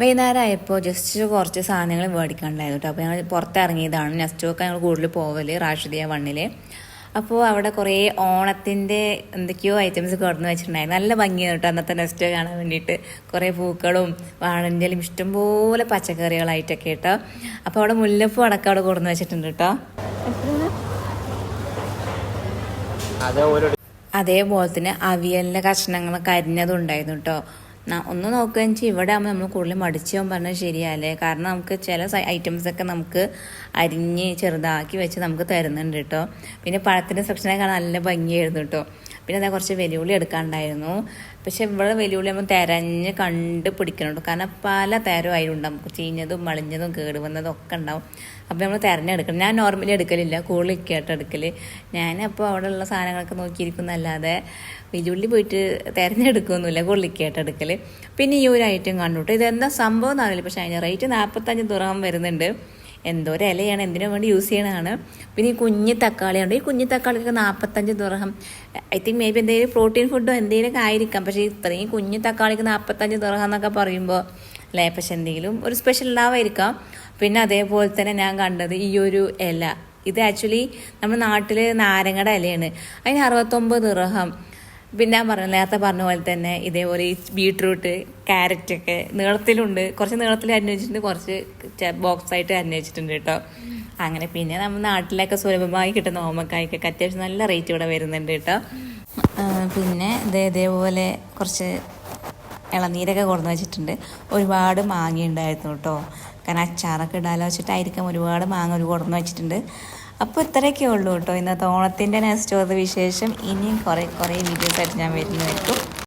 വൈകുന്നേരമായപ്പോൾ just കുറച്ച് സാധനങ്ങൾ മേടിക്കാനുണ്ടായിരുന്നു കേട്ടോ. അപ്പോൾ ഞങ്ങൾ പുറത്തിറങ്ങിയതാണ്. നെസ്റ്റോക്കെ ഞങ്ങൾ കൂടുതൽ പോവല് റാഷിദിയ വണ്ണിൽ. അപ്പോൾ അവിടെ കുറേ ഓണത്തിൻ്റെ എന്തൊക്കെയോ ഐറ്റംസ് കൊടുന്ന് വെച്ചിട്ടുണ്ടായിരുന്നു. നല്ല ഭംഗിയാണ് കേട്ടോ അന്നത്തെ നെസ്റ്റോ കാണാൻ വേണ്ടിയിട്ട്. കുറേ പൂക്കളും വാഴൻ്റെലും ഇഷ്ടംപോലെ പച്ചക്കറികളായിട്ടൊക്കെ കേട്ടോ. അപ്പോൾ അവിടെ മുല്ലപ്പൂ അടക്കം അവിടെ കൊടുന്ന് വെച്ചിട്ടുണ്ട് കേട്ടോ. അതേപോലെ തന്നെ അവിയലിൻ്റെ കഷ്ണങ്ങളൊക്കെ അരിഞ്ഞതും ഉണ്ടായിരുന്നു കേട്ടോ. ഒന്ന് നോക്കുകയെന്ന് വെച്ചാൽ ഇവിടെ ആകുമ്പോൾ നമ്മൾ കൂടുതൽ മടിച്ചു പോകാൻ പറഞ്ഞാൽ ശരിയല്ലേ. കാരണം നമുക്ക് ചില ഐറ്റംസൊക്കെ നമുക്ക് അരിഞ്ഞ് ചെറുതാക്കി വെച്ച് നമുക്ക് തരുന്നുണ്ട് കേട്ടോ. പിന്നെ പഴത്തിൻ്റെ സെക്ഷനൊക്കെ നല്ല ഭംഗിയായിരുന്നു കേട്ടോ. പിന്നെ അതാ കുറച്ച് വെല്ലുവിളി എടുക്കാനുണ്ടായിരുന്നു. പക്ഷെ ഇവിടെ വെല്ലുവിളി നമ്മൾ തിരഞ്ഞ് കണ്ട് പിടിക്കണുണ്ട്. കാരണം പല തരമായിട്ടുണ്ടാവും. നമുക്ക് ചീഞ്ഞതും മളിഞ്ഞതും കേടുവന്നതും ഒക്കെ ഉണ്ടാവും. അപ്പോൾ നമ്മൾ തിരഞ്ഞെടുക്കണം. ഞാൻ നോർമലി എടുക്കലില്ല, കൂടുതലിക്കായിട്ട് എടുക്കൽ. ഞാനപ്പോൾ അവിടെ ഉള്ള സാധനങ്ങളൊക്കെ നോക്കിയിരിക്കുന്നല്ലാതെ വെല്ലുവിളി പോയിട്ട് തിരഞ്ഞെടുക്കുകയൊന്നുമില്ല, കൂടുതലിക്കായിട്ട് എടുക്കൽ. പിന്നെ ഈ ഒരു ഐറ്റം കണ്ടുട്ടോ. ഇതെന്താ സംഭവം എന്നറിയില്ല. പക്ഷേ അതിന് റേറ്റ് 45 ദിർഹം വരുന്നുണ്ട്. എന്തോ ഒരു ഇലയാണ്, എന്തിനു വേണ്ടി യൂസ് ചെയ്യണതാണ്. പിന്നെ ഈ കുഞ്ഞി തക്കാളിയുണ്ട്. ഈ കുഞ്ഞി തക്കാളിക്ക് 45 ദിർഹം. ഐ തിങ്ക് മേ ബി എന്തെങ്കിലും പ്രോട്ടീൻ ഫുഡോ എന്തെങ്കിലുമൊക്കെ ആയിരിക്കാം. പക്ഷേ ഇത്രയും കുഞ്ഞി തക്കാളിക്ക് 45 ദിർഹം എന്നൊക്കെ പറയുമ്പോൾ അല്ലേ, പക്ഷെ എന്തെങ്കിലും ഒരു സ്പെഷ്യൽ ഉണ്ടാവായിരിക്കാം. പിന്നെ അതേപോലെ തന്നെ ഞാൻ കണ്ടത് ഈ ഒരു ഇല. ഇത് ആക്ച്വലി നമ്മുടെ നാട്ടിൽ നാരങ്ങയുടെ ഇലയാണ്. അതിന് 69 ദിർഹം. പിന്നെ ഞാൻ നേരത്തെ പറഞ്ഞ പോലെ തന്നെ ഇതേപോലെ ഈ ബീട്രൂട്ട്, ക്യാരറ്റൊക്കെ നീളത്തിലുണ്ട്. കുറച്ച് നീളത്തിൽ അരിഞ്ഞു വെച്ചിട്ടുണ്ട്, കുറച്ച് ബോക്സായിട്ട് അരിഞ്ഞു വെച്ചിട്ടുണ്ട് കേട്ടോ. അങ്ങനെ പിന്നെ നമ്മൾ നാട്ടിലൊക്കെ സുലഭമായി കിട്ടുന്ന ഓമക്കായ്ക്കൊക്കെ അത്യാവശ്യം നല്ല റേറ്റ് ഇവിടെ വരുന്നുണ്ട് കേട്ടോ. പിന്നെ ഇതേപോലെ കുറച്ച് ഇളനീരൊക്കെ കൊടുന്ന് വെച്ചിട്ടുണ്ട്. ഒരുപാട് മാങ്ങ ഉണ്ടായിരുന്നു കേട്ടോ. കാരണം അച്ചാറൊക്കെ ഇടാലോ വെച്ചിട്ടായിരിക്കും ഒരുപാട് മാങ്ങ ഒരു കൊടുന്ന് വെച്ചിട്ടുണ്ട്. അപ്പോൾ ഇത്രയൊക്കെ ഉള്ളൂ കേട്ടോ ഇന്നത്തെ ഓണത്തിൻ്റെ നെക്സ്റ്റ് വിശേഷം. ഇനിയും കുറേ വീഡിയോസ് ആയിട്ട് ഞാൻ വരുന്നതായിരിക്കും.